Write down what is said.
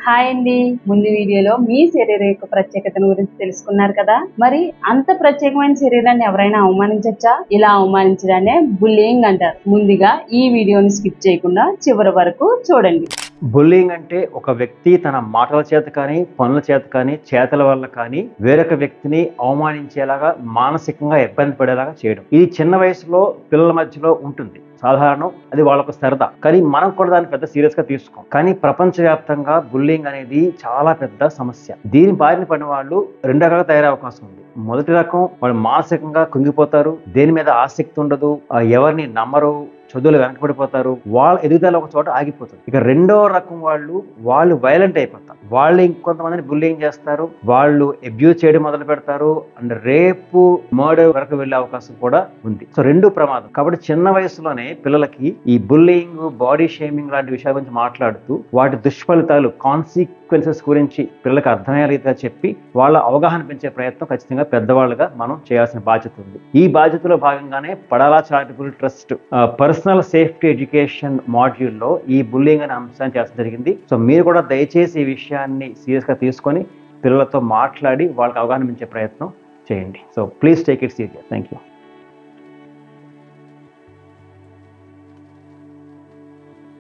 Hi అండి. ముందు వీడియోలో మీ శరీరం యొక్క ప్రత్యేకతను గురించి తెలుసుకున్నారు కదా. మరి అంత ప్రత్యేకమైన శరీరాన్ని ఎవరైనా అవమానించచ్చా? ఇలా అవమానించడాన్ని బుల్లియింగ్ అంటారు. ముందుగా ఈ వీడియోని స్కిప్ చేయకుండా చివరి వరకు చూడండి. బుల్లింగ్ అంటే ఒక వ్యక్తి తన మాటల చేత కానీ పనుల చేత కానీ చేతల వల్ల కానీ వేరొక వ్యక్తిని అవమానించేలాగా మానసికంగా ఇబ్బంది పడేలాగా చేయడం. ఇది చిన్న వయసులో పిల్లల మధ్యలో ఉంటుంది, సాధారణం, అది వాళ్ళకు సరదా. కానీ మనం కూడా దాన్ని పెద్ద సీరియస్ గా తీసుకోం. కానీ ప్రపంచవ్యాప్తంగా బుల్లింగ్ అనేది చాలా పెద్ద సమస్య. దీని బారిన పడిన వాళ్ళు రెండు రకాలుగా తయారయ్యే అవకాశం ఉంది. మొదటి రకం, వాళ్ళు మానసికంగా కృంగిపోతారు, దేని మీద ఆసక్తి ఉండదు, ఎవరిని నమ్మరు, చదువులు వెనకబడిపోతారు, వాళ్ళ ఎదుగుదల ఒక చోట ఆగిపోతుంది. ఇక రెండవ రకం వాళ్ళు వైలెంట్ అయిపోతారు. వాళ్ళు ఇంకొంతమందిని బుల్లింగ్ చేస్తారు, వాళ్ళు అబ్యూజ్ చేయడం మొదలు పెడతారు, అండ్ రేపు మర్డర్ వరకు వెళ్లే అవకాశం కూడా ఉంది. సో రెండు ప్రమాదం. కాబట్టి చిన్న వయసులోనే పిల్లలకి ఈ బుల్లింగ్, బాడీ షేమింగ్ లాంటి విషయాల గురించి మాట్లాడుతూ వాటి దుష్ఫలితాలు, కాన్సిక్వెన్సెస్ గురించి పిల్లలకు అర్థమయ్యే రీతిగా చెప్పి వాళ్ళ అవగాహన పెంచే ప్రయత్నం ఖచ్చితంగా పెద్దవాళ్ళుగా మనం చేయాల్సిన బాధ్యత ఉంది. ఈ బాధ్యతలో భాగంగానే పడాలా charitable trust personal safety education మాడ్యూల్లో ఈ బుల్లింగ్ అనే అంశాన్ని చేస్తూ జరిగింది. సో మీరు కూడా దయచేసి ఈ విషయాన్ని సీరియస్ గా తీసుకొని పిల్లలతో మాట్లాడి వాళ్ళకి అవగాహన పెంచే ప్రయత్నం చేయండి. So please take it serious. Thank you.